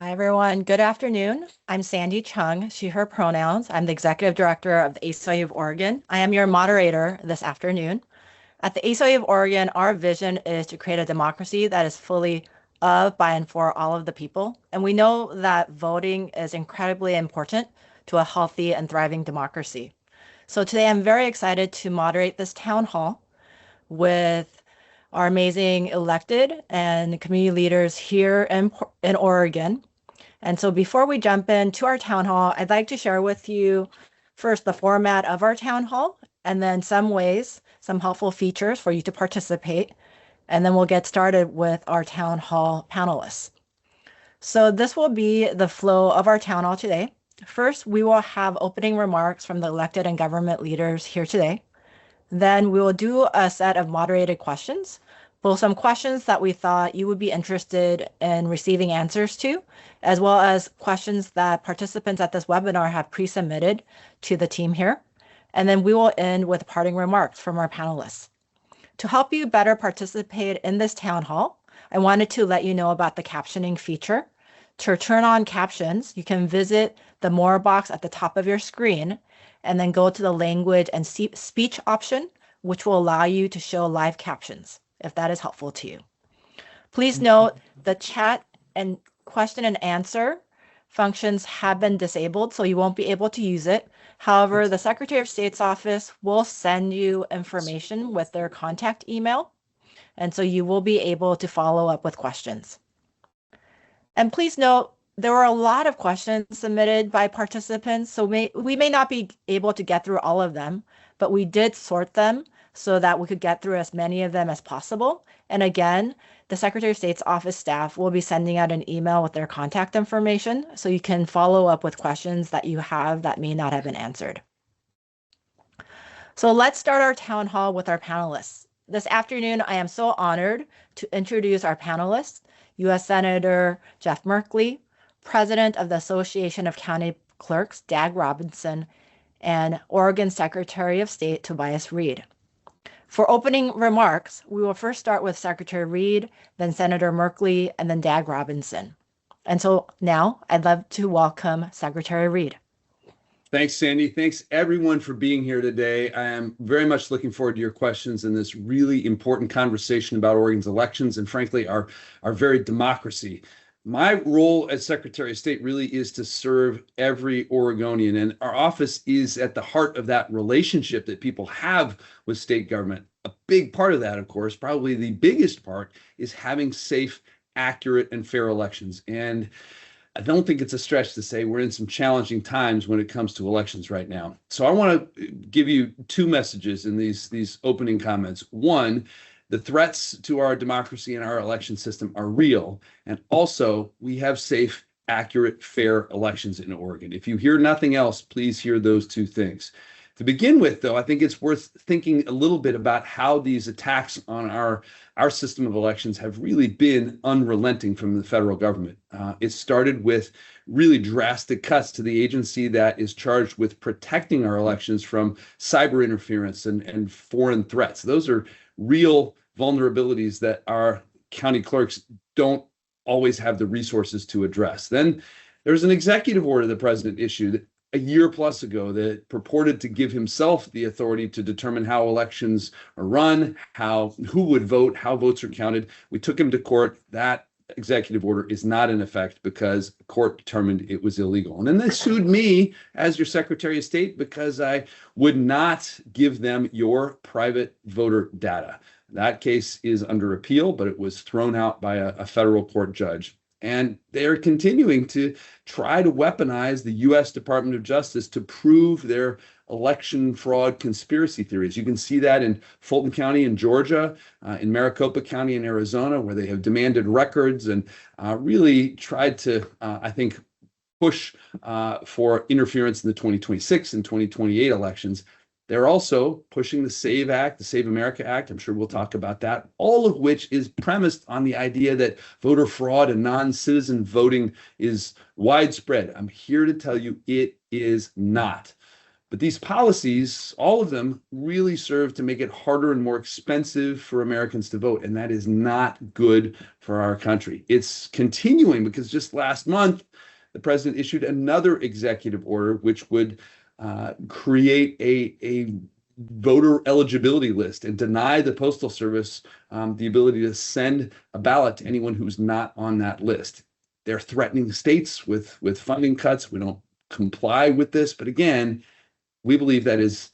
Hi, everyone. Good afternoon. I'm Sandy Chung, she, her pronouns. I'm the Executive Director of the ACLU of Oregon. I am your moderator this afternoon. At the ACLU of Oregon, our vision is to create a democracy that is fully of, by, and for all of the people. And we know that voting is incredibly important to a healthy and thriving democracy. So today I'm very excited to moderate this town hall with our amazing elected and community leaders here in Oregon. And so before we jump into our town hall, I'd like to share with you first the format of our town hall, and then some helpful features for you to participate. And then we'll get started with our town hall panelists. So this will be the flow of our town hall today. First, we will have opening remarks from the elected and government leaders here today. Then we will do a set of moderated questions, both some questions that we thought you would be interested in receiving answers to, as well as questions that participants at this webinar have pre-submitted to the team here. And then we will end with parting remarks from our panelists. To help you better participate in this town hall, I wanted to let you know about the captioning feature. To turn on captions, you can visit the More box at the top of your screen and then go to the language and speech option, which will allow you to show live captions, if that is helpful to you. Please note the chat and question and answer functions have been disabled, so you won't be able to use it. However, the Secretary of State's office will send you information with their contact email, and so you will be able to follow up with questions. And please note, there were a lot of questions submitted by participants, so we may not be able to get through all of them, but we did sort them so that we could get through as many of them as possible. And again, the Secretary of State's office staff will be sending out an email with their contact information, so you can follow up with questions that you have that may not have been answered. So let's start our town hall with our panelists. This afternoon, I am so honored to introduce our panelists, U.S. Senator Jeff Merkley, President of the Association of County Clerks, Dag Robinson, and Oregon Secretary of State, Tobias Reed. For opening remarks, we will first start with Secretary Reed, then Senator Merkley, and then Dag Robinson. And so now I'd love to welcome Secretary Reed. Thanks, Sandy. Thanks, everyone, for being here today. I am very much looking forward to your questions in this really important conversation about Oregon's elections and, frankly, our very democracy. My role as Secretary of State really is to serve every Oregonian, and our office is at the heart of that relationship that people have with state government. A big part of that, of course, probably the biggest part, is having safe, accurate, and fair elections. And I don't think it's a stretch to say we're in some challenging times when it comes to elections right now. So I want to give you two messages in these opening comments. One, the threats to our democracy and our election system are real. And also, we have safe, accurate, fair elections in Oregon. If you hear nothing else, please hear those two things. To begin with, though, I think it's worth thinking a little bit about how these attacks on our system of elections have really been unrelenting from the federal government. It started with really drastic cuts to the agency that is charged with protecting our elections from cyber interference and foreign threats. Those are real vulnerabilities that our county clerks don't always have the resources to address. Then there's an executive order the president issued a year plus ago that purported to give himself the authority to determine how elections are run, who would vote, how votes are counted. We took him to court. That executive order is not in effect because the court determined it was illegal. And then they sued me as your Secretary of State because I would not give them your private voter data. That case is under appeal, but it was thrown out by a federal court judge. And they're continuing to try to weaponize the U.S. Department of Justice to prove their election fraud conspiracy theories. You can see that in Fulton County in Georgia, in Maricopa County in Arizona, where they have demanded records and really tried to, I think, push for interference in the 2026 and 2028 elections. They're also pushing the SAVE Act, the Save America Act. I'm sure we'll talk about that, all of which is premised on the idea that voter fraud and non-citizen voting is widespread. I'm here to tell you it is not. But these policies, all of them, really serve to make it harder and more expensive for Americans to vote. And that is not good for our country. It's continuing because just last month, the president issued another executive order, which would create a voter eligibility list and deny the Postal Service the ability to send a ballot to anyone who's not on that list. They're threatening states with funding cuts. We don't comply with this. But again, we believe that is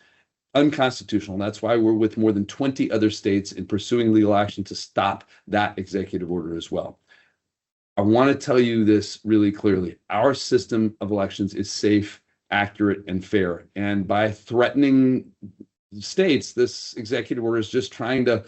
unconstitutional. That's why we're with more than 20 other states in pursuing legal action to stop that executive order as well. I want to tell you this really clearly. Our system of elections is safe, accurate, and fair. And by threatening states, this executive order is just trying to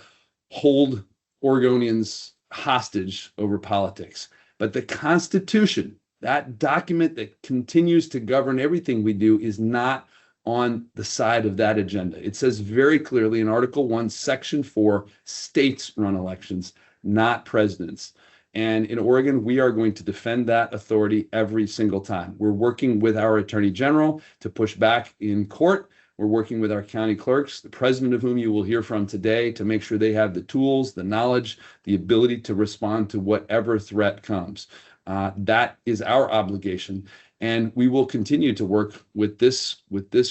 hold Oregonians hostage over politics. But the Constitution, that document that continues to govern everything we do, is not on the side of that agenda. It says very clearly in Article 1, Section 4, states run elections, not presidents. And in Oregon, we are going to defend that authority every single time. We're working with our Attorney General to push back in court. We're working with our county clerks, the president of whom you will hear from today, to make sure they have the tools, the knowledge, the ability to respond to whatever threat comes. That is our obligation. And we will continue to work with this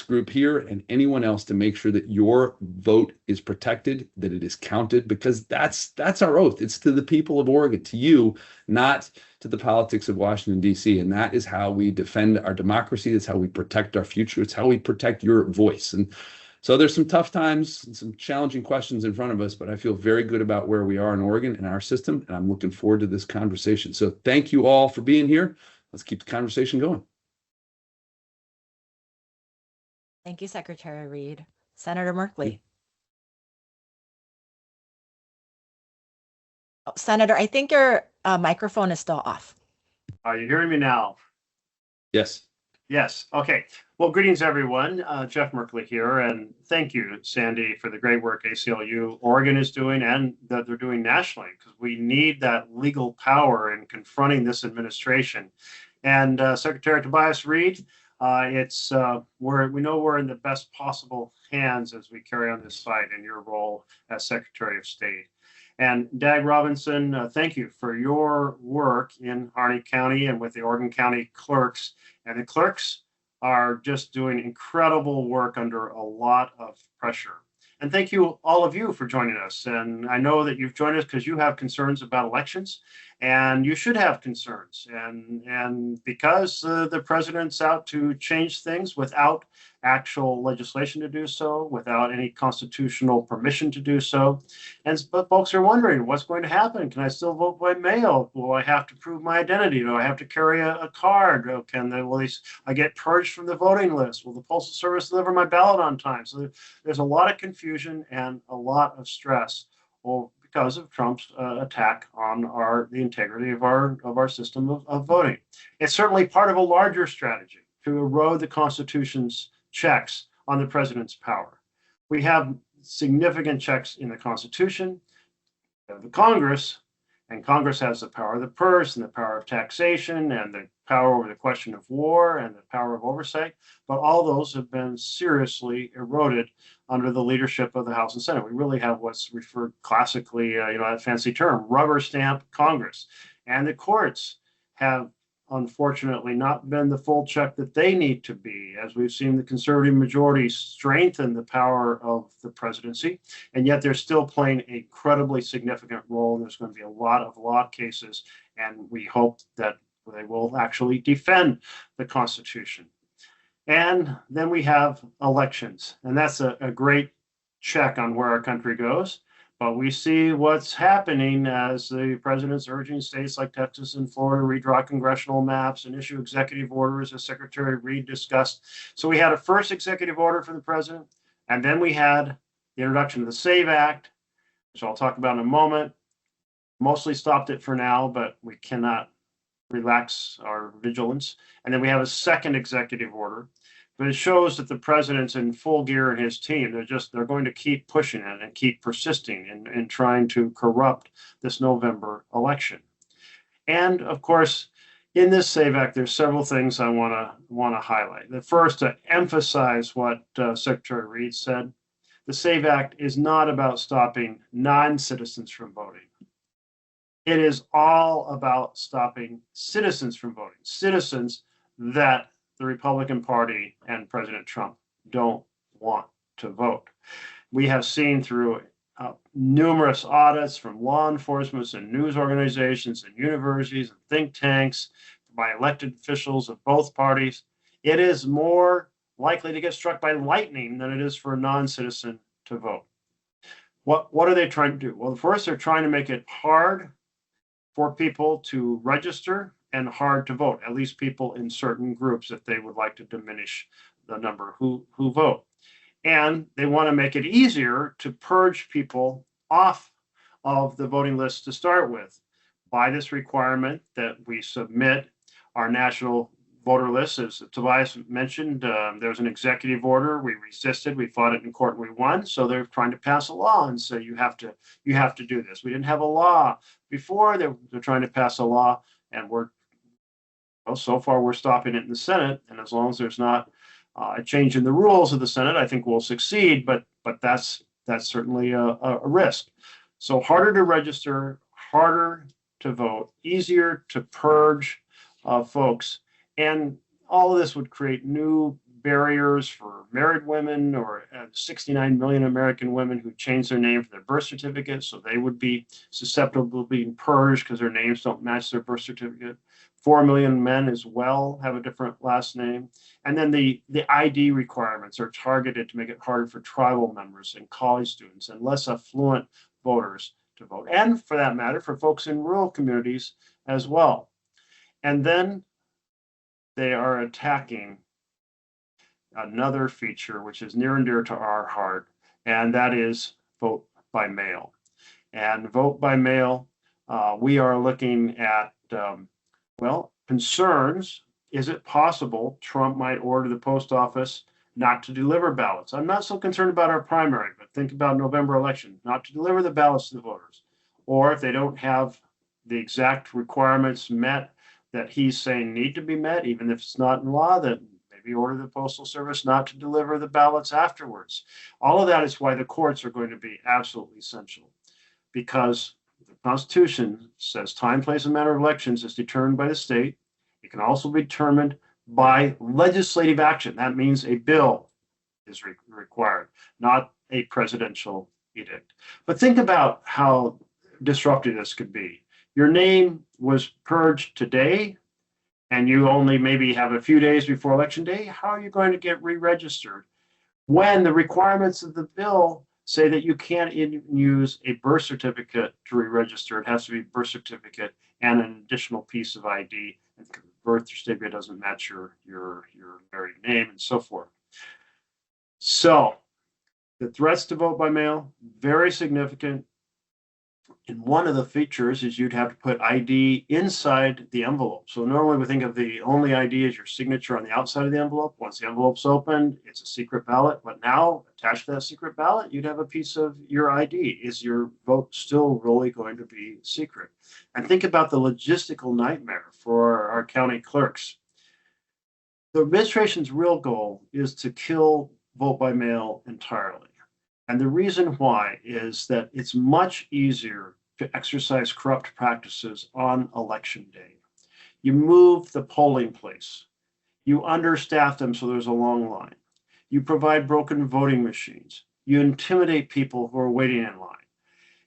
group here and anyone else to make sure that your vote is protected, that it is counted, because that's our oath. It's to the people of Oregon, to you, not to the politics of Washington, D.C. And that is how we defend our democracy. That's how we protect our future. It's how we protect your voice. And so there's some tough times and some challenging questions in front of us, but I feel very good about where we are in Oregon and our system, and I'm looking forward to this conversation. So thank you all for being here. Let's keep the conversation going. Thank you, Secretary Reed. Senator Merkley. Oh, Senator, I think your microphone is still off. Are you hearing me now? Yes. Yes. Okay. Well, greetings, everyone. Jeff Merkley here, and thank you, Sandy, for the great work ACLU Oregon is doing and that they're doing nationally, because we need that legal power in confronting this administration. And Secretary Tobias Reed, we know we're in the best possible hands as we carry on this fight in your role as Secretary of State. And Dag Robinson, thank you for your work in Harney County and with the Oregon County clerks. And the clerks are just doing incredible work under a lot of pressure. And thank you, all of you, for joining us. And I know that you've joined us because you have concerns about elections, and you should have concerns. And because the president's out to change things without actual legislation to do so, without any constitutional permission to do so. But folks are wondering, what's going to happen? Can I still vote by mail? Will I have to prove my identity? Do I have to carry a card? Will I get purged from the voting list? Will the Postal Service deliver my ballot on time? So there's a lot of confusion and a lot of stress because of Trump's attack on the integrity of our system of voting. It's certainly part of a larger strategy to erode the Constitution's checks on the president's power. We have significant checks in the Constitution, the Congress, and Congress has the power of the purse and the power of taxation and the power over the question of war and the power of oversight. But all those have been seriously eroded under the leadership of the House and Senate. We really have what's referred classically, a fancy term, rubber stamp Congress. And the courts have unfortunately not been the full check that they need to be, as we've seen the conservative majority strengthen the power of the presidency, and yet they're still playing an incredibly significant role. There's going to be a lot of law cases, and we hope that they will actually defend the Constitution. And then we have elections, and that's a great check on where our country goes. But we see what's happening as the president's urging states like Texas and Florida redraw congressional maps and issue executive orders, as Secretary Reed discussed. So we had a first executive order from the president, and then we had the introduction of the SAVE Act, which I'll talk about in a moment. Mostly stopped it for now, but we cannot relax our vigilance. And then we have a second executive order. But it shows that the president's in full gear and his team. They're going to keep pushing it and keep persisting in trying to corrupt this November election. And of course, in this SAVE Act, there's several things I want to highlight. The first, to emphasize what Secretary Reed said, the SAVE Act is not about stopping non-citizens from voting. It is all about stopping citizens from voting, citizens that the Republican Party and President Trump don't want to vote. We have seen through numerous audits from law enforcement and news organizations and universities and think tanks by elected officials of both parties, it is more likely to get struck by lightning than it is for a non-citizen to vote. What are they trying to do? Well, first, they're trying to make it hard for people to register and hard to vote, at least people in certain groups, if they would like to diminish the number who vote. And they want to make it easier to purge people off of the voting list to start with by this requirement that we submit our national voter list. As Tobias mentioned, there's an executive order. We resisted, we fought it in court, and we won. So they're trying to pass a law and say you have to do this. We didn't have a law before. They're trying to pass a law, and so far we're stopping it in the Senate. And as long as there's not a change in the rules of the Senate, I think we'll succeed, but that's certainly a risk. So harder to register, harder to vote, easier to purge folks, and all of this would create new barriers for married women or 69 million American women who changed their name for their birth certificate, so they would be susceptible to being purged because their names don't match their birth certificate. 4 million men as well have a different last name. And then the ID requirements are targeted to make it harder for tribal members and college students and less affluent voters to vote. And for that matter, for folks in rural communities as well. And then they are attacking another feature which is near and dear to our heart, and that is vote by mail. And vote by mail, we are looking at concerns. Is it possible Trump might order the post office not to deliver ballots? I'm not so concerned about our primary, but think about November election, not to deliver the ballots to the voters. Or if they don't have the exact requirements met that he's saying need to be met, even if it's not in law, then maybe order the Postal Service not to deliver the ballots afterwards. All of that is why the courts are going to be absolutely essential, because the Constitution says time, place, and manner of elections is determined by the state. It can also be determined by legislative action. That means a bill is required, not a presidential edict. But think about how disruptive this could be. Your name was purged today, and you only maybe have a few days before election day. How are you going to get re-registered when the requirements of the bill say that you can't even use a birth certificate to re-register? It has to be a birth certificate and an additional piece of ID. And the birth certificate doesn't match your married name and so forth. So the threats to vote by mail, very significant. And one of the features is you'd have to put ID inside the envelope. So normally we think of the only ID as your signature on the outside of the envelope. Once the envelope's opened, it's a secret ballot. But now, attached to that secret ballot, you'd have a piece of your ID. Is your vote still really going to be secret? And think about the logistical nightmare for our county clerks. The administration's real goal is to kill vote by mail entirely. And the reason why is that it's much easier to exercise corrupt practices on election day. You move the polling place. You understaff them so there's a long line. You provide broken voting machines. You intimidate people who are waiting in line.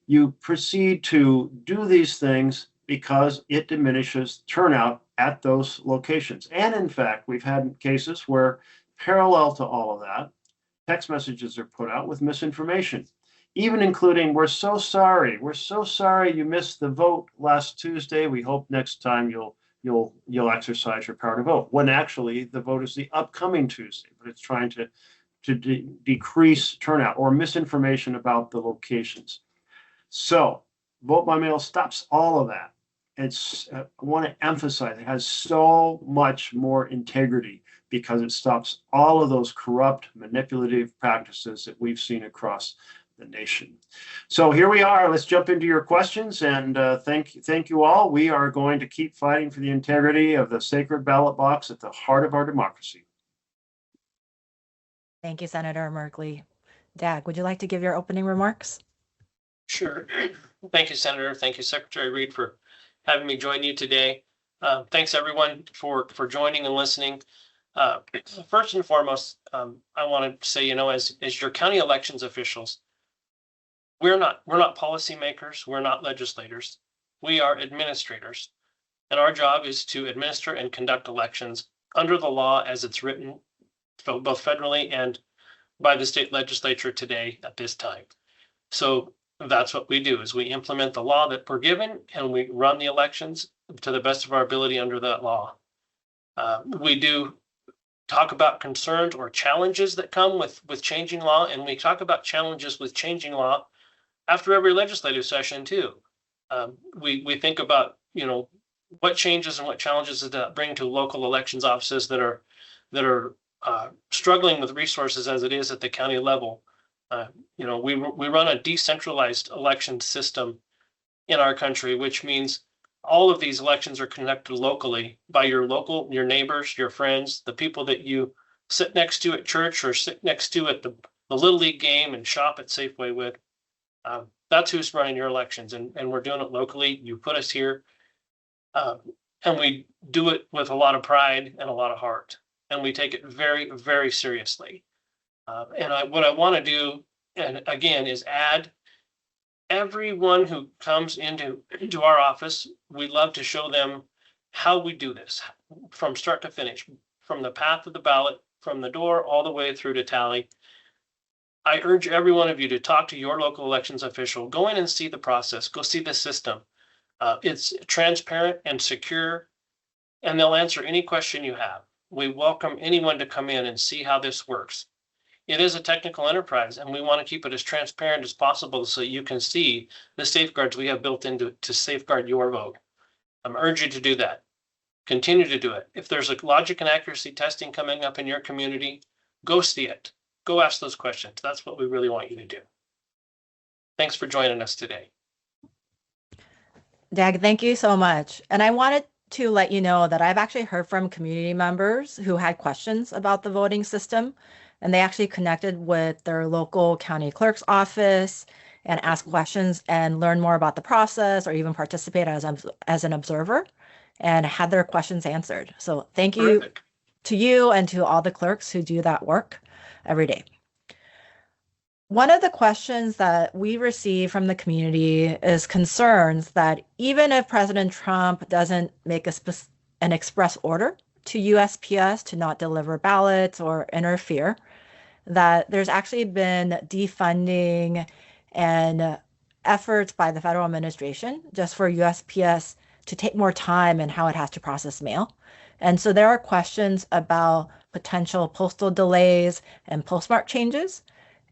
You proceed to do these things because it diminishes turnout at those locations. And in fact, we've had cases where, parallel to all of that, text messages are put out with misinformation, even including, we're so sorry you missed the vote last Tuesday. We hope next time you'll exercise your power to vote, when actually the vote is the upcoming Tuesday, but it's trying to decrease turnout, or misinformation about the locations. So vote by mail stops all of that. I want to emphasize it has so much more integrity, because it stops all of those corrupt, manipulative practices that we've seen across the nation. So here we are. Let's jump into your questions, and thank you all. We are going to keep fighting for the integrity of the sacred ballot box at the heart of our democracy. Thank you, Senator Merkley. Dag, would you like to give your opening remarks? Sure. Thank you, Senator. Thank you, Secretary Reed, for having me join you today. Thanks, everyone, for joining and listening. First and foremost, I want to say, as your county elections officials, we're not policymakers, we're not legislators, we are administrators, and our job is to administer and conduct elections under the law as it's written, both federally and by the state legislature today at this time. So that's what we do, is we implement the law that we're given, and we run the elections to the best of our ability under that law. We do talk about concerns or challenges that come with changing law, and we talk about challenges with changing law after every legislative session too. We think about what changes and what challenges does that bring to local elections offices that are struggling with resources as it is at the county level. We run a decentralized election system in our country, which means all of these elections are conducted locally by your neighbors, your friends, the people that you sit next to at church or sit next to at the Little League game and shop at Safeway with. That's who's running your elections, and we're doing it locally. You put us here, and we do it with a lot of pride and a lot of heart, and we take it very, very seriously. What I want to do, and again, is add everyone who comes into our office. We love to show them how we do this from start to finish, from the path of the ballot, from the door all the way through to tally. I urge every one of you to talk to your local elections official. Go in and see the process. Go see the system. It's transparent and secure, and they'll answer any question you have. We welcome anyone to come in and see how this works. It is a technical enterprise, and we want to keep it as transparent as possible so you can see the safeguards we have built into to safeguard your vote. I'm urging you to do that. Continue to do it. If there's a logic and accuracy testing coming up in your community, go see it. Go ask those questions. That's what we really want you to do. Thanks for joining us today. Dag, thank you so much. And I wanted to let you know that I've actually heard from community members who had questions about the voting system, and they actually connected with their local county clerk's office and asked questions and learned more about the process, or even participate as an observer and had their questions answered. So thank you to you and to all the clerks who do that work every day. One of the questions that we receive from the community is concerns that even if President Trump doesn't make an express order to USPS to not deliver ballots or interfere, that there's actually been defunding and efforts by the federal administration just for USPS to take more time in how it has to process mail. And so there are questions about potential postal delays and postmark changes.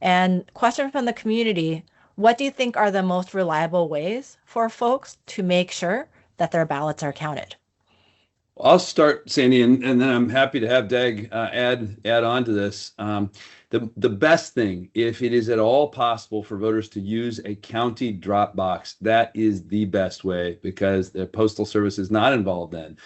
And question from the community, what do you think are the most reliable ways for folks to make sure that their ballots are counted? I'll start, Sandy, and then I'm happy to have Dag add on to this. The best thing, if it is at all possible for voters to use a county drop box, that is the best way, because the Postal Service is not involved then.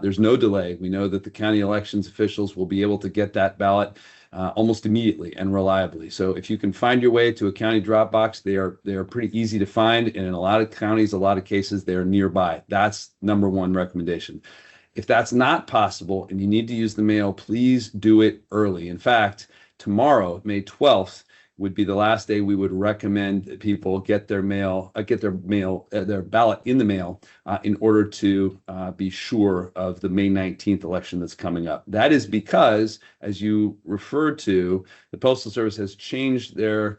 There's no delay. We know that the county elections officials will be able to get that ballot almost immediately and reliably. So if you can find your way to a county drop box, they are pretty easy to find, and in a lot of counties, a lot of cases, they're nearby. That's number one recommendation. If that's not possible and you need to use the mail, please do it early. In fact, tomorrow, May 12th, would be the last day we would recommend that people get their ballot in the mail in order to be sure of the May 19th election that's coming up. That is because, as you referred to, the Postal Service has changed their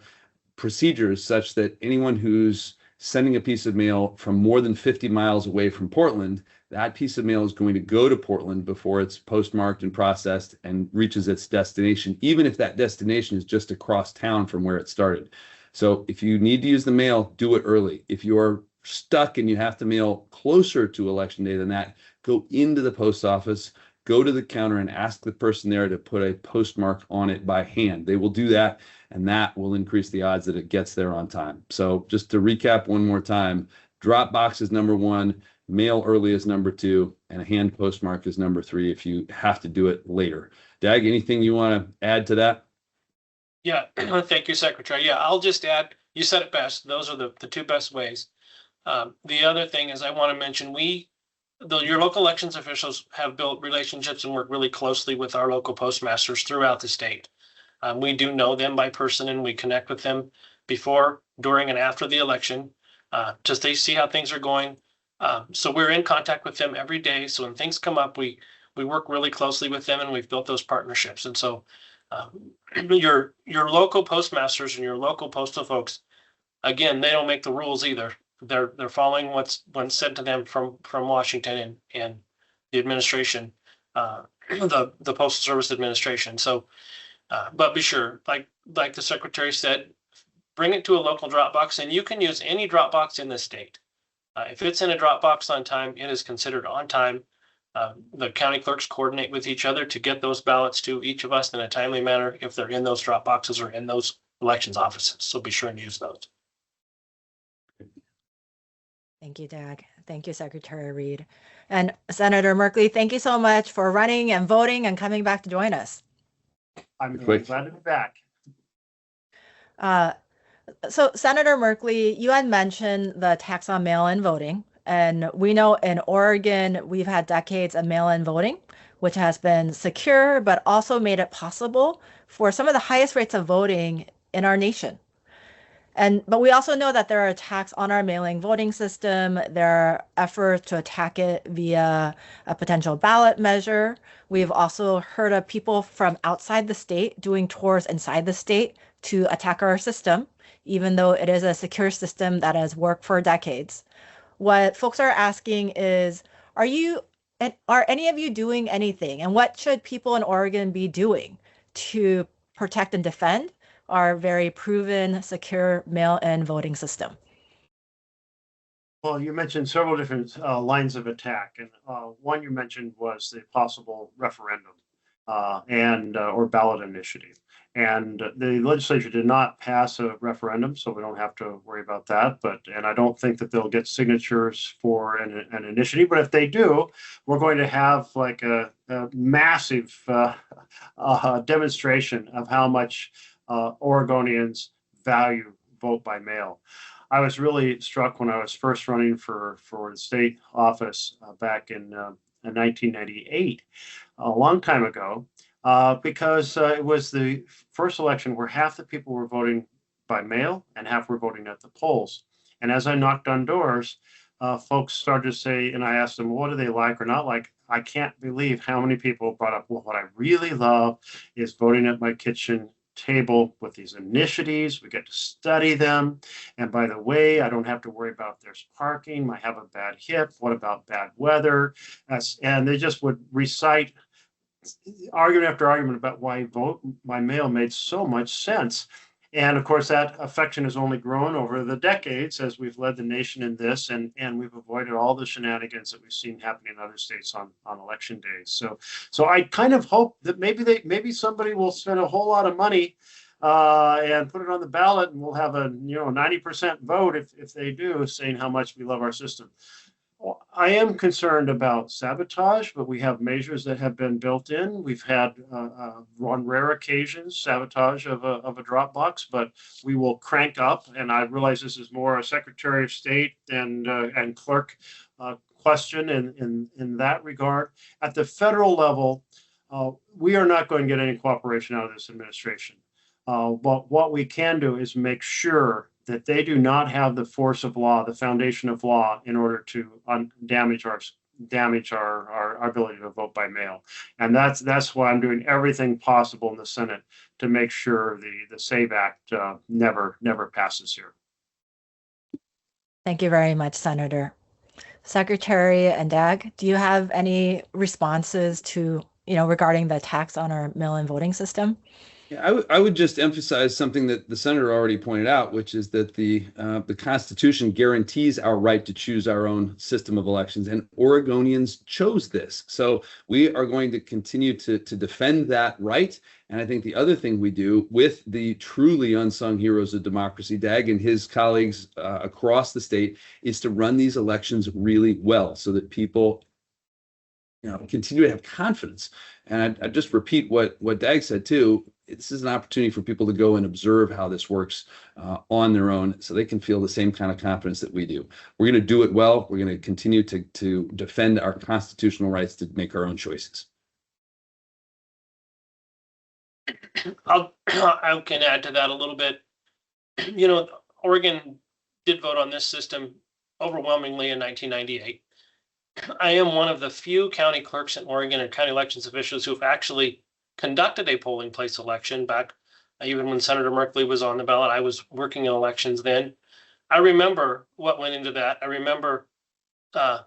procedures such that anyone who's sending a piece of mail from more than 50 miles away from Portland, that piece of mail is going to go to Portland before it's postmarked and processed and reaches its destination, even if that destination is just across town from where it started. So if you need to use the mail, do it early. If you are stuck and you have to mail closer to election day than that, go into the post office, go to the counter and ask the person there to put a postmark on it by hand. They will do that, and that will increase the odds that it gets there on time. So just to recap one more time, drop box is number one, mail early is number two, and a hand postmark is number three if you have to do it later. Dag, anything you want to add to that? Yeah, thank you, Secretary. Yeah, I'll just add, you said it best. Those are the two best ways. The other thing is I want to mention, your local elections officials have built relationships and work really closely with our local postmasters throughout the state. We do know them by person, and we connect with them before, during, and after the election to see how things are going. So we're in contact with them every day. So when things come up, we work really closely with them, and we've built those partnerships. And so your local postmasters and your local postal folks, again, they don't make the rules either. They're following what's said to them from Washington and the administration, the Postal Service Administration. So, but be sure, like the Secretary said, bring it to a local drop box, and you can use any drop box in the state. If it's in a drop box on time, it is considered on time. The county clerks coordinate with each other to get those ballots to each of us in a timely manner if they're in those drop boxes or in those elections offices. So be sure and use those. Thank you, Dag. Thank you, Secretary Reed. And Senator Merkley, thank you so much for running and voting and coming back to join us. I'm glad to be back. So Senator Merkley, you had mentioned the tax on mail-in voting, and we know in Oregon, we've had decades of mail-in voting, which has been secure, but also made it possible for some of the highest rates of voting in our nation. But we also know that there are attacks on our mail-in voting system. There are efforts to attack it via a potential ballot measure. We've also heard of people from outside the state doing tours inside the state to attack our system, even though it is a secure system that has worked for decades. What folks are asking is, are any of you doing anything? And what should people in Oregon be doing to protect and defend our very proven, secure mail-in voting system? Well, you mentioned several different lines of attack, and one you mentioned was the possible referendum or ballot initiative. And the legislature did not pass a referendum, so we don't have to worry about that. And I don't think that they'll get signatures for an initiative. But if they do, we're going to have like a massive demonstration of how much Oregonians value vote by mail. I was really struck when I was first running for the state office back in 1998, a long time ago. Because it was the first election where half the people were voting by mail and half were voting at the polls. And as I knocked on doors, folks started to say, and I asked them, what do they like or not like? I can't believe how many people brought up, well, what I really love is voting at my kitchen table with these initiatives. We get to study them. And by the way, I don't have to worry about there's parking. I have a bad hip. What about bad weather? And they just would recite argument after argument about why vote by mail made so much sense. And of course, that affection has only grown over the decades as we've led the nation in this, and we've avoided all the shenanigans that we've seen happening in other states on election days. So I kind of hope that maybe somebody will spend a whole lot of money and put it on the ballot, and we'll have a 90% vote if they do, saying how much we love our system. I am concerned about sabotage, but we have measures that have been built in. We've had, on rare occasions, sabotage of a drop box, but we will crank up. And I realize this is more a Secretary of State and clerk question in that regard. At the federal level, we are not going to get any cooperation out of this administration. But what we can do is make sure that they do not have the force of law, the foundation of law, in order to damage our ability to vote by mail. And that's why I'm doing everything possible in the Senate to make sure the SAVE Act never passes here. Thank you very much, Senator. Secretary and Dag, do you have any responses to regarding the attacks on our mail-in voting system? Yeah, I would just emphasize something that the senator already pointed out, which is that the Constitution guarantees our right to choose our own system of elections, and Oregonians chose this. So we are going to continue to defend that right. And I think the other thing we do with the truly unsung heroes of democracy, Dag and his colleagues across the state, is to run these elections really well so that people continue to have confidence. And I just repeat what Dag said too. This is an opportunity for people to go and observe how this works on their own, so they can feel the same kind of confidence that we do. We're going to do it well. We're going to continue to defend our constitutional rights to make our own choices. I can add to that a little bit. Oregon did vote on this system overwhelmingly in 1998. I am one of the few county clerks in Oregon and county elections officials who have actually conducted a polling place election back, even when Senator Merkley was on the ballot. I was working in elections then. I remember what went into that. I remember the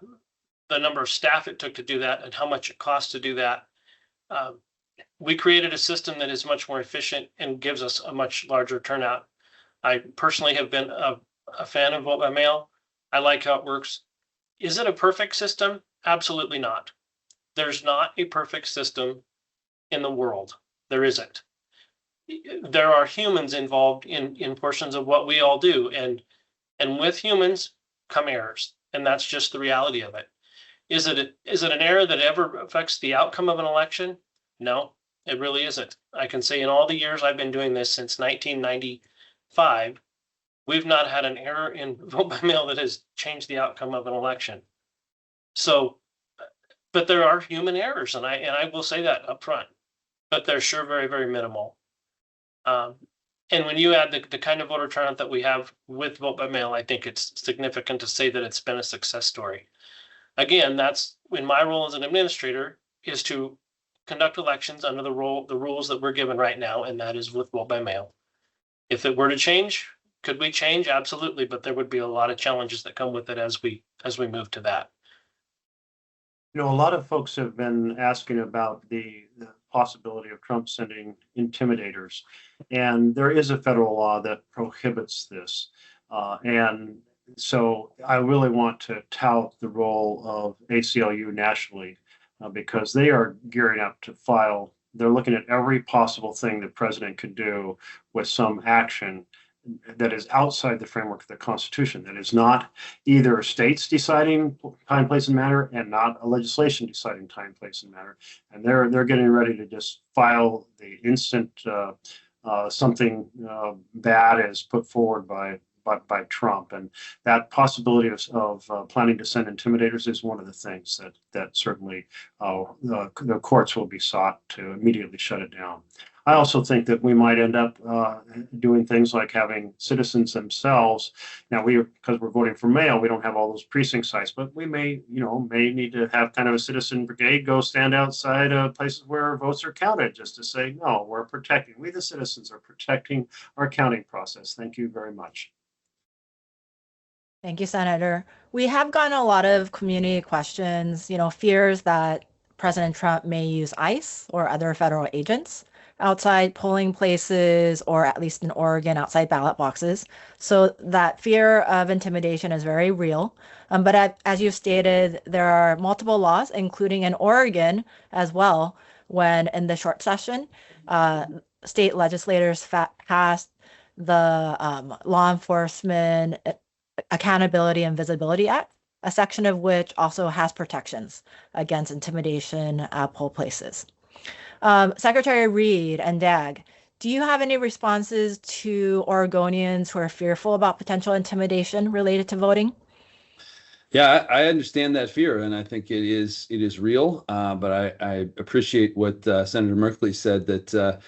number of staff it took to do that and how much it cost to do that. We created a system that is much more efficient and gives us a much larger turnout. I personally have been a fan of vote by mail. I like how it works. Is it a perfect system? Absolutely not. There's not a perfect system in the world. There isn't. There are humans involved in portions of what we all do, and with humans come errors, and that's just the reality of it. Is it an error that ever affects the outcome of an election? No, it really isn't. I can say in all the years I've been doing this since 1995, we've not had an error in vote by mail that has changed the outcome of an election. So, but there are human errors, and I will say that up front, but they're sure very, very minimal. And when you add the kind of voter turnout that we have with vote by mail, I think it's significant to say that it's been a success story. Again, that's in my role as an administrator, is to conduct elections under the rules that we're given right now, and that is with vote by mail. If it were to change, could we change? Absolutely, but there would be a lot of challenges that come with it as we move to that. A lot of folks have been asking about the possibility of Trump sending intimidators, and there is a federal law that prohibits this. And so I really want to tout the role of ACLU nationally because they are gearing up to file. They're looking at every possible thing the president could do with some action that is outside the framework of the Constitution, that is not either states deciding time, place, and matter, and not a legislation deciding time, place, and matter. And they're getting ready to just file the instant something bad is put forward by Trump, and that possibility of planning to send intimidators is one of the things that certainly the courts will be sought to immediately shut it down. I also think that we might end up doing things like having citizens themselves. Now, because we're voting for mail, we don't have all those precinct sites, but we may need to have kind of a citizen brigade go stand outside places where votes are counted, just to say, no, we the citizens are protecting our counting process. Thank you very much. Thank you, Senator. We have gotten a lot of community questions, fears that President Trump may use ICE or other federal agents outside polling places, or at least in Oregon, outside ballot boxes. So that fear of intimidation is very real. But as you've stated, there are multiple laws, including in Oregon as well, when in the short session, state legislators passed the Law Enforcement Accountability and Visibility Act, a section of which also has protections against intimidation at poll places. Secretary Reed and Dag, do you have any responses to Oregonians who are fearful about potential intimidation related to voting? Yeah, I understand that fear, and I think it is real. But I appreciate what Senator Merkley said, that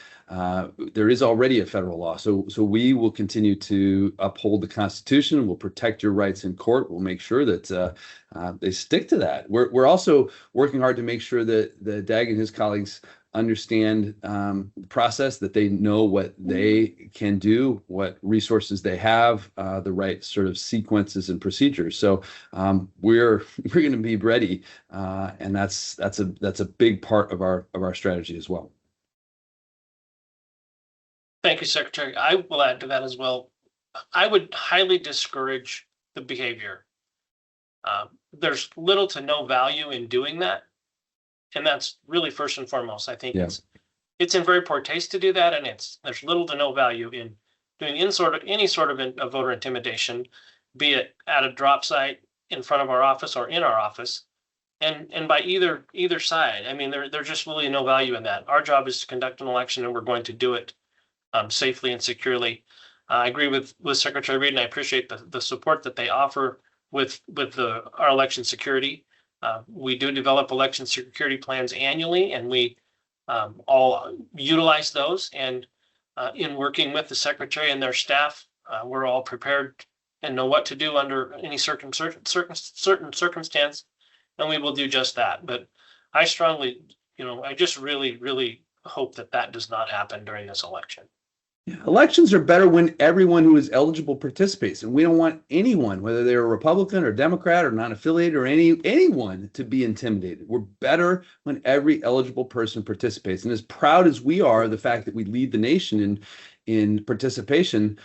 there is already a federal law. So we will continue to uphold the Constitution. We'll protect your rights in court. We'll make sure that they stick to that. We're also working hard to make sure that Dag and his colleagues understand the process, that they know what they can do, what resources they have, the right sort of sequences and procedures. So we're going to be ready, and that's a big part of our strategy as well. Thank you, Secretary. I will add to that as well. I would highly discourage the behavior. There's little to no value in doing that. And that's really first and foremost. I think it's in very poor taste to do that. And there's little to no value in doing any sort of voter intimidation, be it at a drop site in front of our office or in our office. And by either side. I mean, there's just really no value in that. Our job is to conduct an election, and we're going to do it safely and securely. I agree with Secretary Reed, and I appreciate the support that they offer with our election security. We do develop election security plans annually, and we all utilize those. And in working with the Secretary and their staff, we're all prepared and know what to do under any certain circumstance, and we will do just that. But I strongly, I just really, really hope that does not happen during this election. Elections are better when everyone who is eligible participates, and we don't want anyone, whether they're a Republican or Democrat or non-affiliated or anyone, to be intimidated. We're better when every eligible person participates. And as proud as we are of the fact that we lead the nation in participation,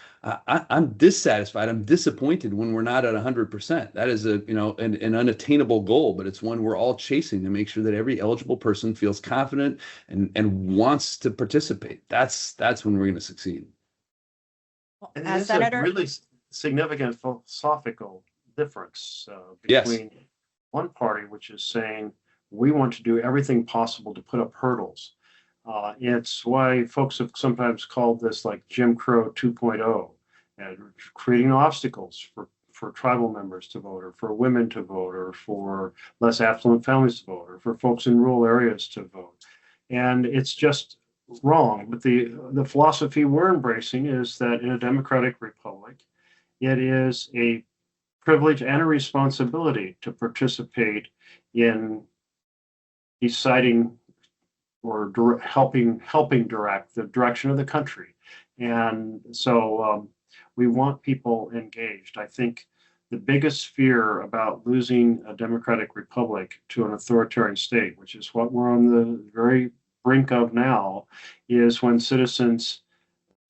I'm dissatisfied. I'm disappointed when we're not at 100%. That is an unattainable goal, but it's one we're all chasing to make sure that every eligible person feels confident and wants to participate. That's when we're going to succeed. And it's a really significant philosophical difference between one party, which is saying we want to do everything possible to put up hurdles. It's why folks have sometimes called this like Jim Crow 2.0, and creating obstacles for tribal members to vote, or for women to vote, or for less affluent families to vote, or for folks in rural areas to vote. And it's just wrong. But the philosophy we're embracing is that in a democratic republic, it is a privilege and a responsibility to participate in deciding or helping direct the direction of the country. And so we want people engaged. I think the biggest fear about losing a democratic republic to an authoritarian state, which is what we're on the very brink of now, is when citizens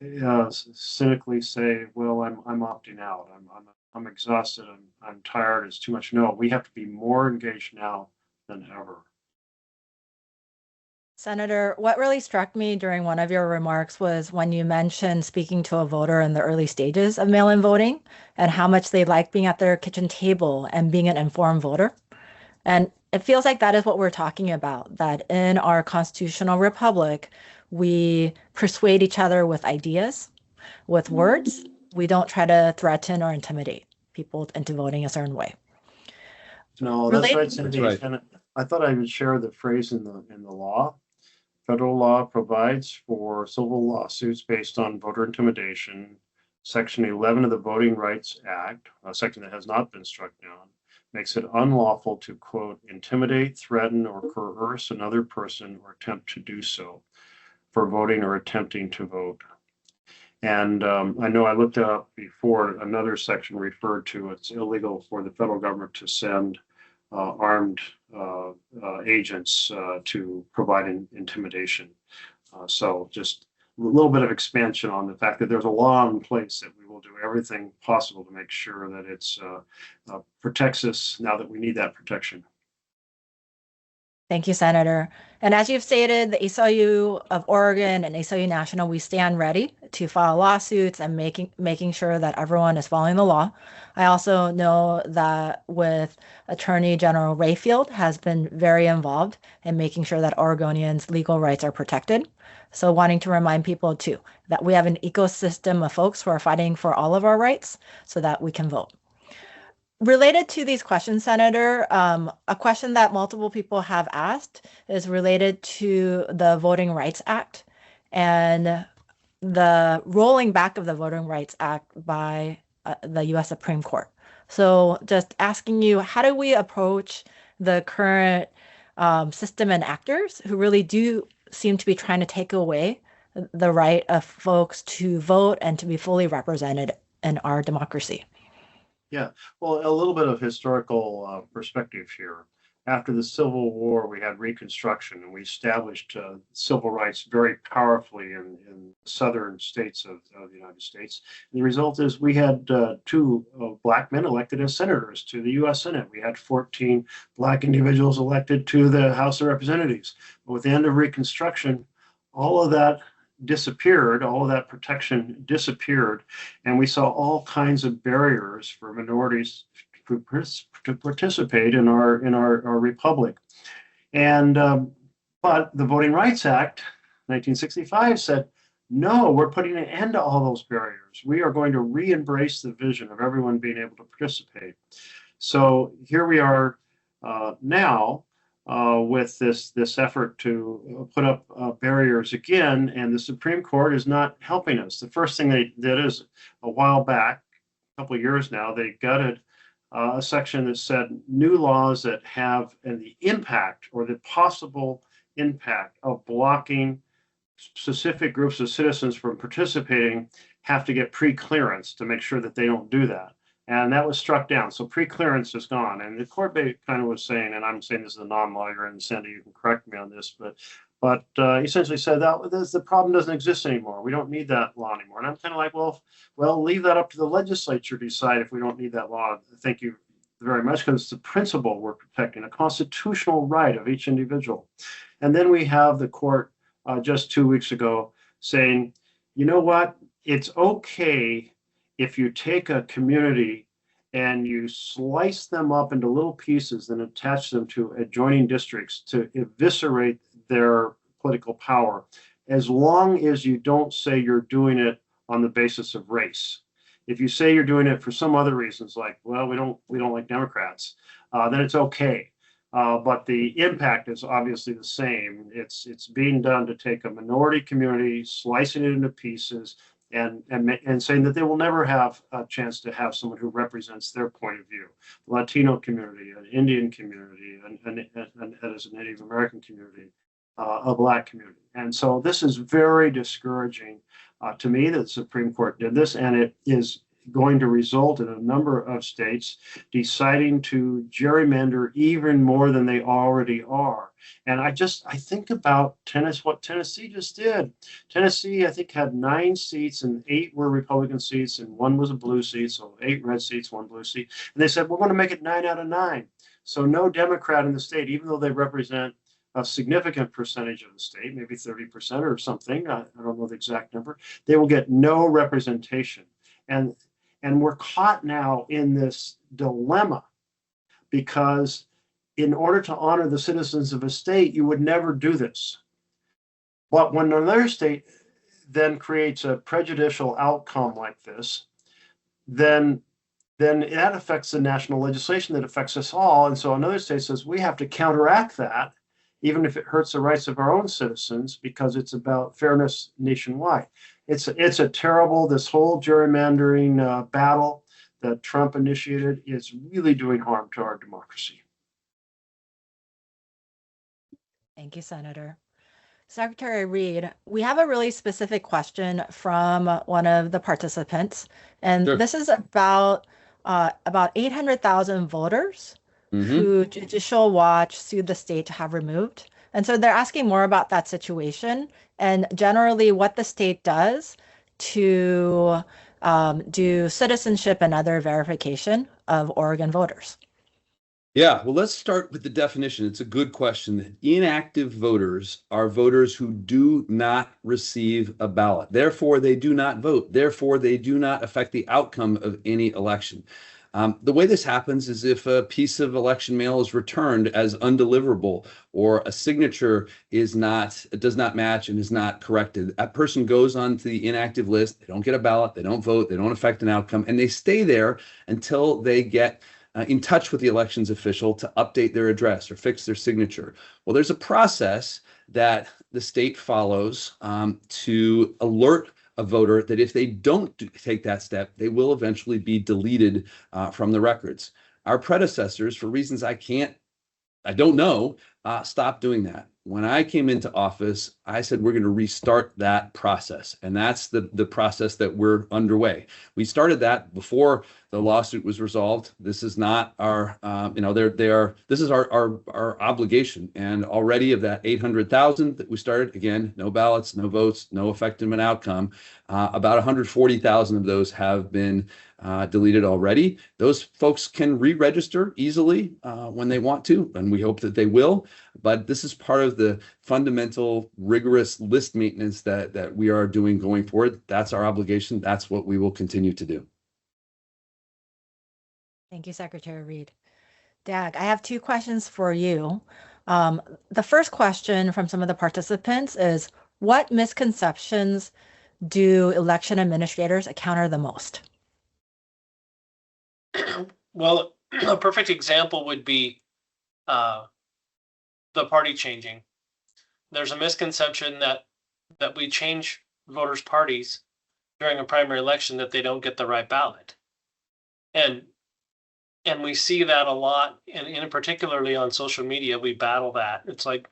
cynically say, well, I'm opting out. I'm exhausted. I'm tired. It's too much. No, we have to be more engaged now than ever. Senator, what really struck me during one of your remarks was when you mentioned speaking to a voter in the early stages of mail-in voting and how much they like being at their kitchen table and being an informed voter. And it feels like that is what we're talking about, that in our constitutional republic, we persuade each other with ideas, with words. We don't try to threaten or intimidate people into voting a certain way. No, that's right, Cindy. That's right. And I thought I would share the phrase in the law. Federal law provides for civil lawsuits based on voter intimidation. Section 11 of the Voting Rights Act, a section that has not been struck down, makes it unlawful to, quote, intimidate, threaten, or coerce another person or attempt to do so for voting or attempting to vote. And I know I looked up before, another section referred to it's illegal for the federal government to send armed agents to provide intimidation. So just a little bit of expansion on the fact that there's a law in place that we will do everything possible to make sure that it's protects us now that we need that protection. Thank you, Senator. And as you've stated, the ACLU of Oregon and ACLU National, we stand ready to file lawsuits and making sure that everyone is following the law. I also know that with Attorney General Rayfield has been very involved in making sure that Oregonians' legal rights are protected. So wanting to remind people too, that we have an ecosystem of folks who are fighting for all of our rights so that we can vote. Related to these questions, Senator, a question that multiple people have asked is related to the Voting Rights Act and the rolling back of the Voting Rights Act by the U.S. Supreme Court. So just asking you, how do we approach the current system and actors who really do seem to be trying to take away the right of folks to vote and to be fully represented in our democracy? Yeah, well, a little bit of historical perspective here. after the Civil War, we had Reconstruction, and we established civil rights very powerfully in southern states of the United States. And the result is we had two Black men elected as senators to the U.S. Senate. We had 14 Black individuals elected to the House of Representatives. But with the end of Reconstruction, all of that disappeared, all of that protection disappeared, and we saw all kinds of barriers for minorities to participate in our republic. And but the Voting Rights Act, 1965, said, no, we're putting an end to all those barriers. We are going to re-embrace the vision of everyone being able to participate. So here we are now with this effort to put up barriers again, and the Supreme Court is not helping us. The first thing they did is a while back, a couple of years now, they gutted a section that said new laws that have the impact or the possible impact of blocking specific groups of citizens from participating have to get pre-clearance to make sure that they don't do that. And that was struck down. So pre-clearance is gone. And the court kind of was saying, and I'm saying this as a non-lawyer, and Sandy, you can correct me on this, but essentially said that the problem doesn't exist anymore. We don't need that law anymore. And I'm kind of like, well, leave that up to the legislature to decide if we don't need that law. Thank you very much, because it's the principle we're protecting, a constitutional right of each individual. And then we have the court just 2 weeks ago saying, you know what, it's okay if you take a community and you slice them up into little pieces and attach them to adjoining districts to eviscerate their political power, as long as you don't say you're doing it on the basis of race. If you say you're doing it for some other reasons, like, well, we don't like Democrats, then it's okay. But the impact is obviously the same. It's being done to take a minority community, slicing it into pieces, and saying that they will never have a chance to have someone who represents their point of view. The Latino community, an Indian community, and as a Native American community, a Black community. And so this is very discouraging to me that the Supreme Court did this, and it is going to result in a number of states deciding to gerrymander even more than they already are. And I think about what Tennessee just did. Tennessee, I think, had 9 seats and 8 were Republican seats and 1 was a blue seat. So 8 red seats, 1 blue seat. And they said, we're going to make it 9 out of 9. So no Democrat in the state, even though they represent a significant percentage of the state, maybe 30% or something, I don't know the exact number, they will get no representation. And we're caught now in this dilemma because in order to honor the citizens of a state, you would never do this. But when another state then creates a prejudicial outcome like this, then that affects the national legislation that affects us all. And so another state says we have to counteract that, even if it hurts the rights of our own citizens, because it's about fairness nationwide. It's a terrible, this whole gerrymandering battle that Trump initiated is really doing harm to our democracy. Thank you, Senator. Secretary Reed, we have a really specific question from one of the participants, and Sure. This is about 800,000 voters who Judicial Watch sued the state to have removed. And so they're asking more about that situation and generally what the state does to do citizenship and other verification of Oregon voters. Yeah, well, let's start with the definition. It's a good question. Inactive voters are voters who do not receive a ballot. Therefore, they do not vote. Therefore, they do not affect the outcome of any election. The way this happens is if a piece of election mail is returned as undeliverable or a signature does not match and is not corrected, that person goes on to the inactive list. They don't get a ballot. They don't vote. They don't affect an outcome. And they stay there until they get in touch with the elections official to update their address or fix their signature. Well, there's a process that the state follows to alert a voter that if they don't take that step, they will eventually be deleted from the records. Our predecessors, for reasons I don't know, stop doing that. When I came into office, I said we're going to restart that process, and that's the process that we're underway. We started that before the lawsuit was resolved. This is not our, this is our obligation. And already of that 800,000 that we started, again, no ballots, no votes, no effective outcome. About 140,000 of those have been deleted already. Those folks can re-register easily when they want to, and we hope that they will. But this is part of the fundamental, rigorous list maintenance that we are doing going forward. That's our obligation. That's what we will continue to do. Thank you, Secretary Reed. Dag, I have two questions for you. The first question from some of the participants is, what misconceptions do election administrators encounter the most? Well, a perfect example would be the party changing. There's a misconception that we change voters' parties during a primary election, that they don't get the right ballot. And we see that a lot, and particularly on social media, we battle that. It's like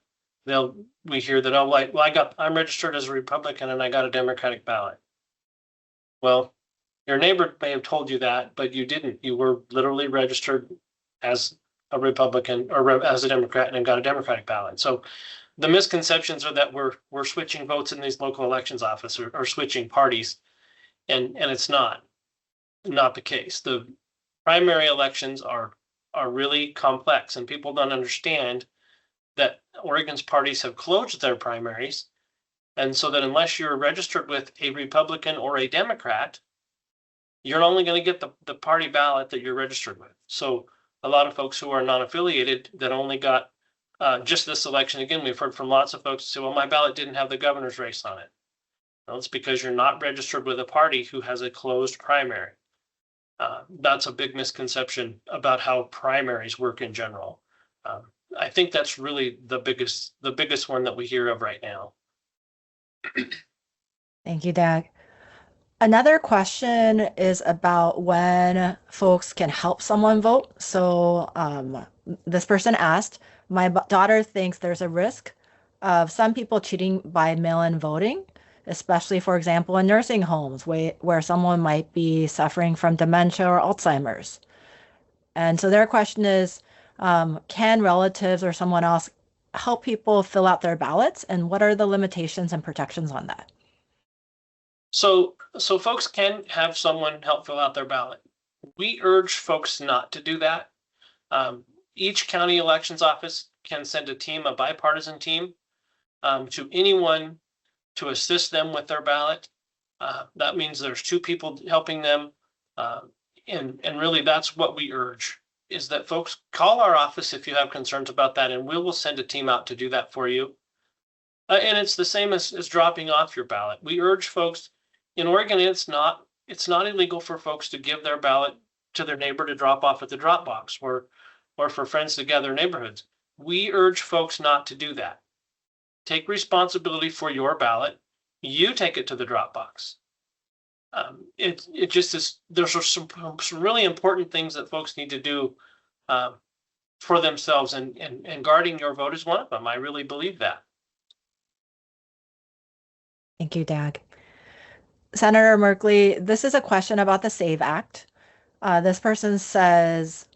we hear that, oh, like, well, I'm registered as a Republican and I got a Democratic ballot. Well, your neighbor may have told you that, but you didn't. You were literally registered as a Republican or as a Democrat and got a Democratic ballot. So the misconceptions are that we're switching votes in these local elections office or switching parties, and it's not the case. The primary elections are really complex, and people don't understand that Oregon's parties have closed their primaries, and so that unless you're registered with a Republican or a Democrat, you're only going to get the party ballot that you're registered with. So a lot of folks who are non-affiliated that only got just this election, again, we've heard from lots of folks who say, well, my ballot didn't have the governor's race on it. Well, it's because you're not registered with a party who has a closed primary. That's a big misconception about how primaries work in general. I think that's really the biggest one that we hear of right now. Thank you, Dag. Another question is about when folks can help someone vote. So this person asked, my daughter thinks there's a risk of some people cheating by mail-in voting, especially, for example, in nursing homes where someone might be suffering from dementia or Alzheimer's. And so their question is, can relatives or someone else help people fill out their ballots, and what are the limitations and protections on that? So folks can have someone help fill out their ballot. We urge folks not to do that. Each county elections office can send a team, a bipartisan team, to anyone to assist them with their ballot. That means there's two people helping them. And really that's what we urge, is that folks call our office if you have concerns about that, and we will send a team out to do that for you. And it's the same as dropping off your ballot. We urge folks in Oregon, it's not illegal for folks to give their ballot to their neighbor to drop off at the drop box or for friends to gather neighborhoods. We urge folks not to do that. Take responsibility for your ballot. You take it to the drop box. It just is, there's some really important things that folks need to do for themselves, and guarding your vote is one of them. I really believe that. Thank you, Dag. Senator Merkley, this is a question about the SAVE Act. This person says,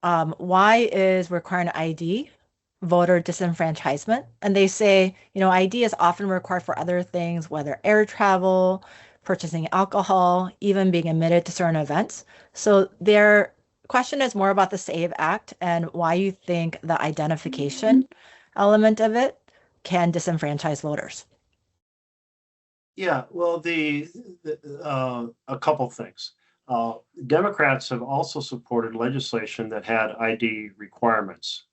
why is requiring ID voter disenfranchisement? And they say, ID is often required for other things, whether air travel, purchasing alcohol, even being admitted to certain events. So their question is more about the SAVE Act and why you think the identification element of it can disenfranchise voters. Yeah, well, a couple things. Democrats have also supported legislation that had ID requirements.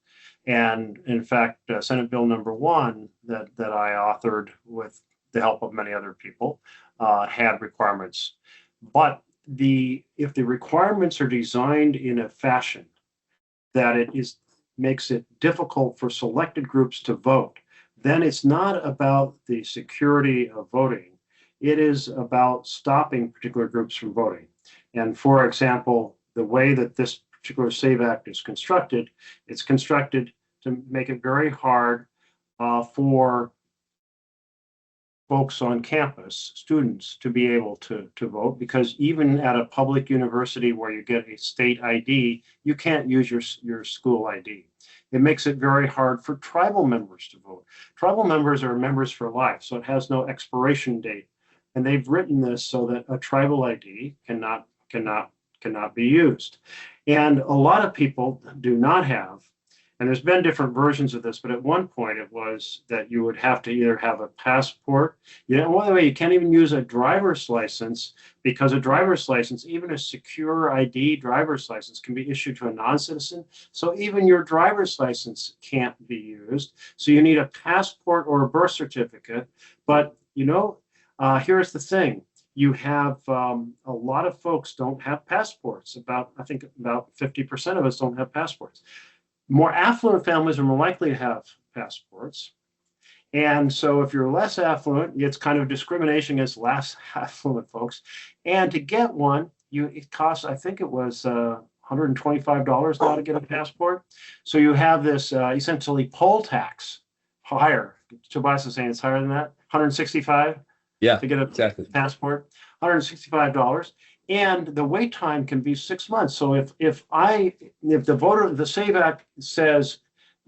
And in fact, Senate Bill number 1 that I authored with the help of many other people had requirements. But if the requirements are designed in a fashion that makes it difficult for selected groups to vote, then it's not about the security of voting. It is about stopping particular groups from voting. And for example, the way that this particular SAVE Act is constructed, it's constructed to make it very hard for folks on campus, students, to be able to vote, because even at a public university where you get a state ID, you can't use your school ID. It makes it very hard for tribal members to vote. Tribal members are members for life, so it has no expiration date. And they've written this so that a tribal ID cannot be used. And a lot of people do not have, and there's been different versions of this, but at one point it was that you would have to either have a passport. By the way, you can't even use a driver's license, because a driver's license, even a secure ID driver's license, can be issued to a non-citizen. So even your driver's license can't be used. So you need a passport or a birth certificate. But here's the thing. You have a lot of folks don't have passports. I think about 50% of us don't have passports. More affluent families are more likely to have passports. And so if you're less affluent, it's kind of discrimination against less affluent folks. And to get one, it costs, I think it was $125 now to get a passport. So you have this essentially poll tax, higher. Tobias is saying it's higher than that, $165 to get a passport, $165. And the wait time can be 6 months. So if the SAVE Act says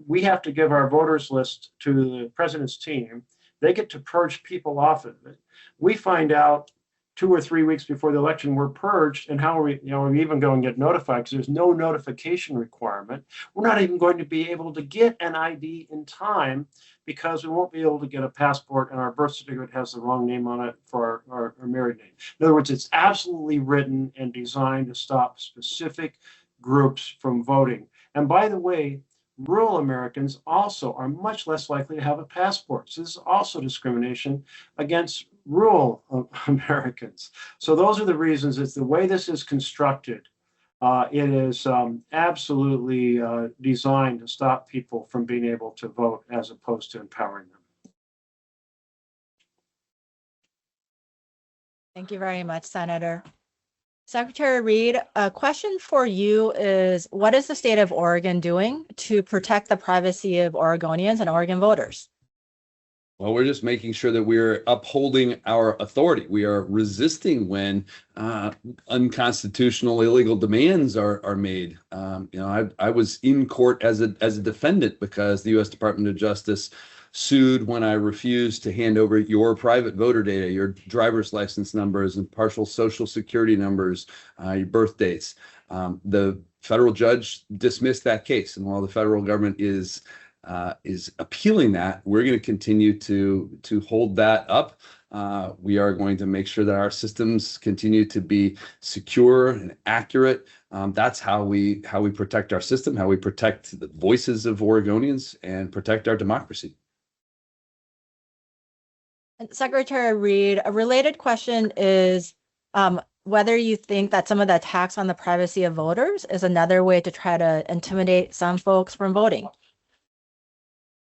we have to give our voters list to the president's team, they get to purge people off of it. We find out 2 or 3 weeks before the election we're purged, and how are we even going to get notified, because there's no notification requirement. We're not even going to be able to get an ID in time, because we won't be able to get a passport, and our birth certificate has the wrong name on it for our married name. In other words, it's absolutely written and designed to stop specific groups from voting. And by the way, rural Americans also are much less likely to have a passport. So this is also discrimination against rural Americans. So those are the reasons. It's the way this is constructed. It is absolutely designed to stop people from being able to vote, as opposed to empowering them. Thank you very much, Senator. Secretary Reed, a question for you is, what is the state of Oregon doing to protect the privacy of Oregonians and Oregon voters? Well, we're just making sure that we're upholding our authority. We are resisting when unconstitutional, illegal demands are made. I was in court as a defendant because the U.S. Department of Justice sued when I refused to hand over your private voter data, your driver's license numbers and partial social security numbers, your birth dates. The federal judge dismissed that case, and while the federal government is appealing that, we're going to continue to hold that up. We are going to make sure that our systems continue to be secure and accurate. That's how we protect our system, how we protect the voices of Oregonians and protect our democracy. Secretary Reed, a related question is whether you think that some of the attacks on the privacy of voters is another way to try to intimidate some folks from voting.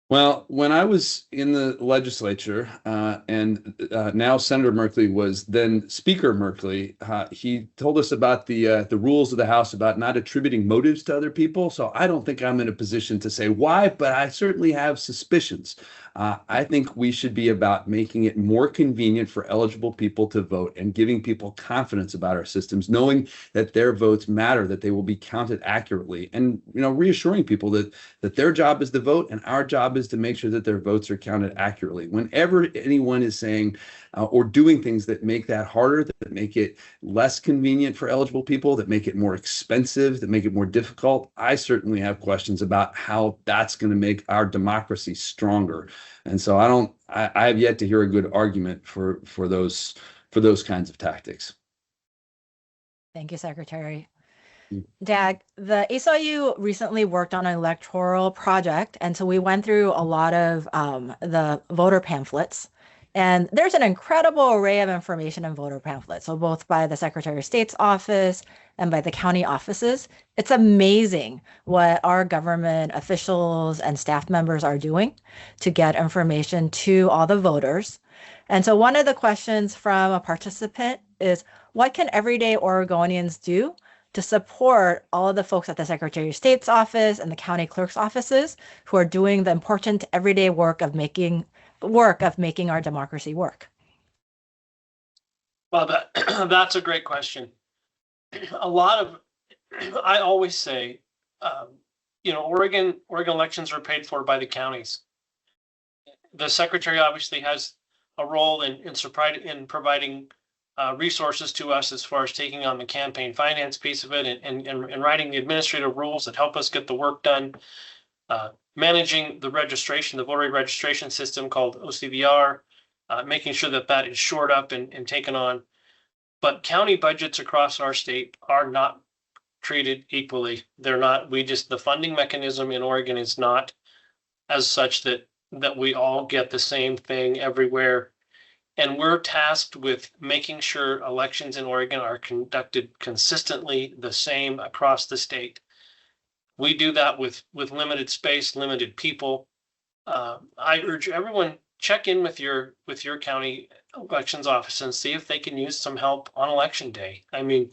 Well, when I was in the legislature, and now Senator Merkley was then Speaker Merkley, he told us about the rules of the House about not attributing motives to other people. So I don't think I'm in a position to say why, but I certainly have suspicions. I think we should be about making it more convenient for eligible people to vote and giving people confidence about our systems, knowing that their votes matter, that they will be counted accurately, and reassuring people that their job is to vote and our job is to make sure that their votes are counted accurately. Whenever anyone is saying or doing things that make that harder, that make it less convenient for eligible people, that make it more expensive, that make it more difficult, I certainly have questions about how that's going to make our democracy stronger. And so I have yet to hear a good argument for those kinds of tactics. Thank you, Secretary. Dag, the ACLU recently worked on an electoral project, and so we went through a lot of the voter pamphlets. And there's an incredible array of information in voter pamphlets, so both by the Secretary of State's office and by the county offices. It's amazing what our government officials and staff members are doing to get information to all the voters. And so one of the questions from a participant is, what can everyday Oregonians do to support all of the folks at the Secretary of State's office and the county clerk's offices who are doing the important everyday work of making our democracy work? Well, that's a great question. I always say, Oregon elections are paid for by the counties. The secretary obviously has a role in providing resources to us as far as taking on the campaign finance piece of it and writing the administrative rules that help us get the work done, managing the voter registration system called OCVR, making sure that is shored up and taken on. But county budgets across our state are not treated equally. They're not. The funding mechanism in Oregon is not as such that we all get the same thing everywhere. And we're tasked with making sure elections in Oregon are conducted consistently the same across the state. We do that with limited space, limited people. I urge everyone, check in with your county elections office and see if they can use some help on election day. I mean,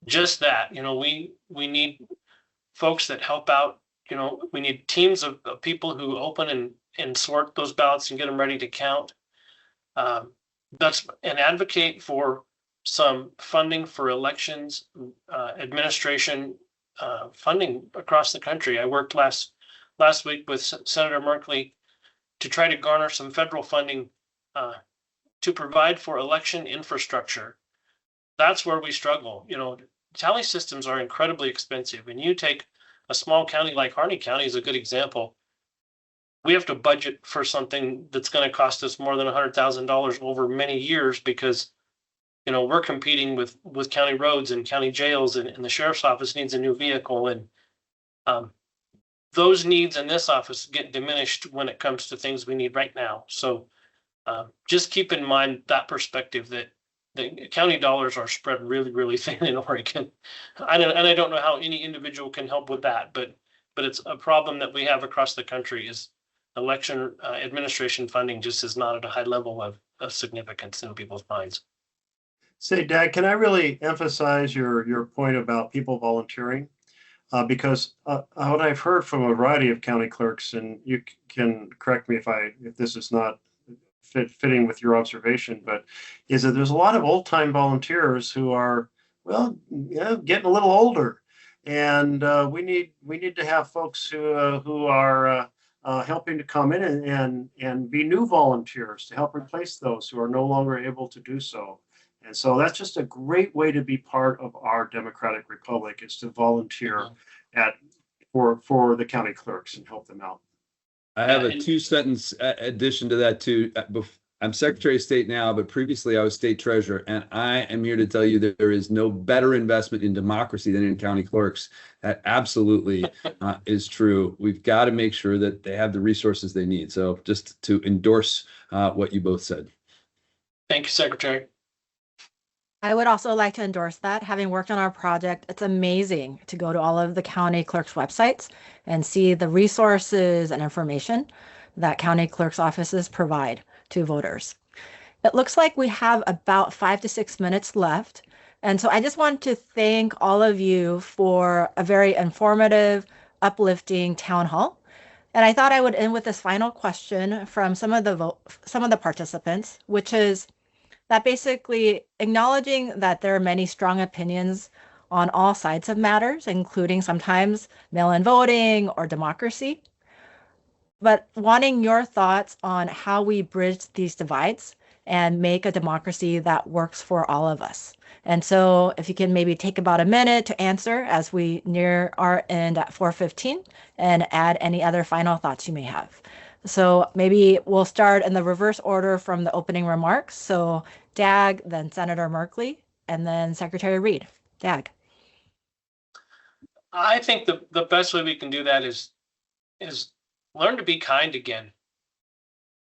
just that, we need folks that help out. We need teams of people who open and sort those ballots and get them ready to count. And advocate for some funding for elections administration funding across the country. I worked last week with Senator Merkley to try to garner some federal funding to provide for election infrastructure. That's where we struggle. Tally systems are incredibly expensive, and you take a small county like Harney County is a good example. We have to budget for something that's going to cost us more than $100,000 over many years because, we're competing with county roads and county jails, and the sheriff's office needs a new vehicle, and those needs in this office get diminished when it comes to things we need right now. So just keep in mind that perspective that the county dollars are spread really, really thin in Oregon. I don't know how any individual can help with that, but it's a problem that we have across the country. Is election administration funding just is not at a high level of significance in people's minds. Say, Dad, can I really emphasize your point about people volunteering? Because what I've heard from a variety of county clerks, and you can correct me if this is not fitting with your observation, but is that there's a lot of old-time volunteers who are, getting a little older, and we need to have folks who are helping to come in and be new volunteers to help replace those who are no longer able to do so. And so that's just a great way to be part of our democratic republic, is to volunteer for the county clerks and help them out. I have a 2-sentence addition to that too. I'm Secretary of State now, but previously I was State Treasurer, and I am here to tell you that there is no better investment in democracy than in county clerks. That absolutely is true. We've got to make sure that they have the resources they need. So just to endorse what you both said. Thank you, Secretary. I would also like to endorse that. Having worked on our project, it's amazing to go to all of the county clerks' websites and see the resources and information that county clerks' offices provide to voters. It looks like we have about 5 to 6 minutes left. And so I just want to thank all of you for a very informative, uplifting town hall. And I thought I would end with this final question from some of the participants, which is that basically acknowledging that there are many strong opinions on all sides of matters, including sometimes mail-in voting or democracy, but wanting your thoughts on how we bridge these divides and make a democracy that works for all of us. And so if you can maybe take about a minute to answer as we near our end at 4:15 and add any other final thoughts you may have. So maybe we'll start in the reverse order from the opening remarks. So Dag, then Senator Merkley, and then Secretary Reed. Dag. I think the best way we can do that is learn to be kind again.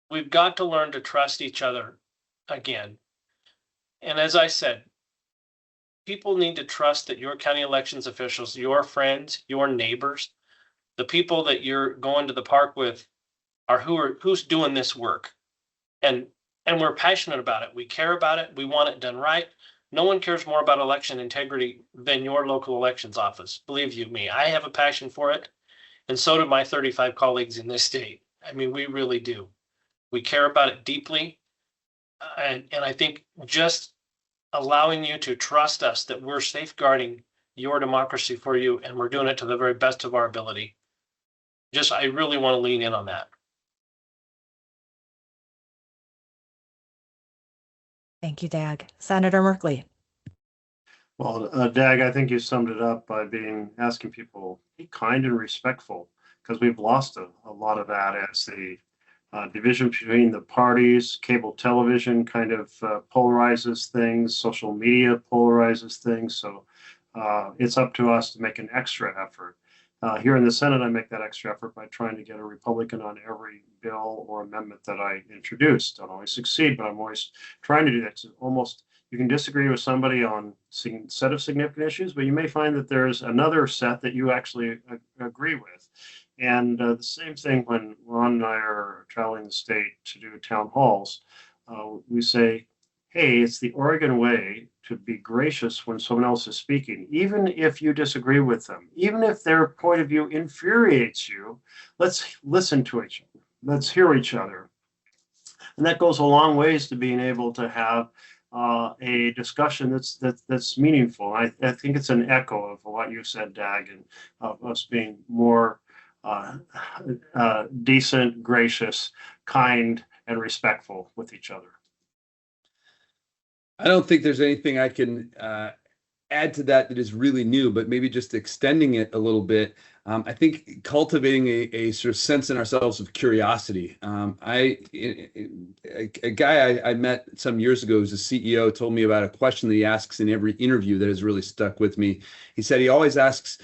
We've got to learn to trust each other again. And as I said, people need to trust that your county elections officials, your friends, your neighbors, the people that you're going to the park with are who's doing this work. And we're passionate about it. We care about it. We want it done right. No one cares more about election integrity than your local elections office. Believe you me, I have a passion for it, and so do my 35 colleagues in this state. I mean, we really do. We care about it deeply, and I think just allowing you to trust us that we're safeguarding your democracy for you, and we're doing it to the very best of our ability. I really want to lean in on that. Thank you, Dag. Senator Merkley. Well, Dag, I think you summed it up by asking people be kind and respectful, because we've lost a lot of that as the division between the parties. Cable television kind of polarizes things. Social media polarizes things. So it's up to us to make an extra effort. Here in the Senate, I make that extra effort by trying to get a Republican on every bill or amendment that I introduce. Don't always succeed, but I'm always trying to do that. You can disagree with somebody on a set of significant issues, but you may find that there's another set that you actually agree with. And the same thing when Ron and I are traveling the state to do town halls, we say, hey, it's the Oregon way to be gracious when someone else is speaking, even if you disagree with them, even if their point of view infuriates you. Let's listen to each other. Let's hear each other. And that goes a long ways to being able to have a discussion that's meaningful. I think it's an echo of what you said, Dag, and of us being more decent, gracious, kind, and respectful with each other. I don't think there's anything I can add to that is really new, but maybe just extending it a little bit. I think cultivating a sort of sense in ourselves of curiosity. A guy I met some years ago who's a CEO told me about a question that he asks in every interview that has really stuck with me. He said he always asks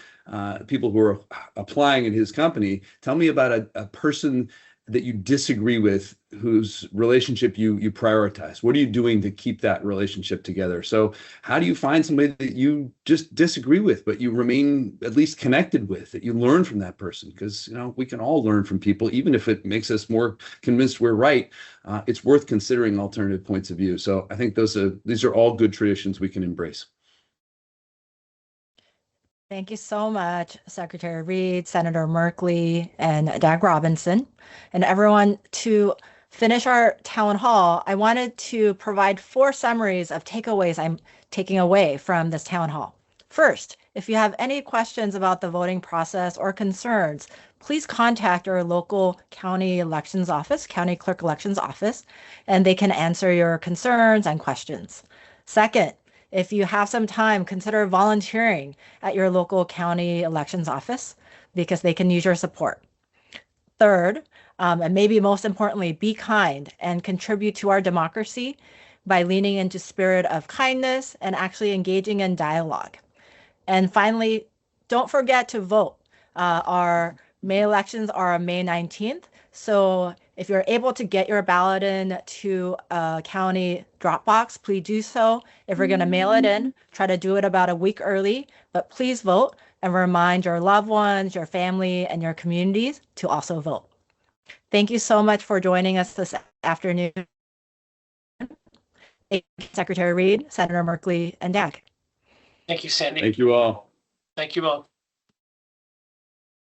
people who are applying in his company, tell me about a person that you disagree with, whose relationship you prioritize. What are you doing to keep that relationship together? So how do you find somebody that you just disagree with, but you remain at least connected with, that you learn from that person? Because, you know, we can all learn from people, even if it makes us more convinced we're right. It's worth considering alternative points of view. So I think these are all good traditions we can embrace. Thank you so much, Secretary Reed, Senator Merkley, and Dag Robinson, and everyone. To finish our town hall, I wanted to provide 4 summaries of takeaways I'm taking away from this town hall. First, if you have any questions about the voting process or concerns, please contact your local county elections office, county clerk elections office, and they can answer your concerns and questions. Second, if you have some time, consider volunteering at your local county elections office because they can use your support. Third, and maybe most importantly, be kind and contribute to our democracy by leaning into spirit of kindness and actually engaging in dialogue. And finally, don't forget to vote. Our May elections are on May 19th. So if you're able to get your ballot in to a county drop box, please do so. If you're going to mail it in, try to do it about a week early, but please vote and remind your loved ones, your family, and your communities to also vote. Thank you so much for joining us this afternoon. Thank you, Secretary Reed, Senator Merkley, and Dag. Thank you, Sandy. Thank you all. Thank you all.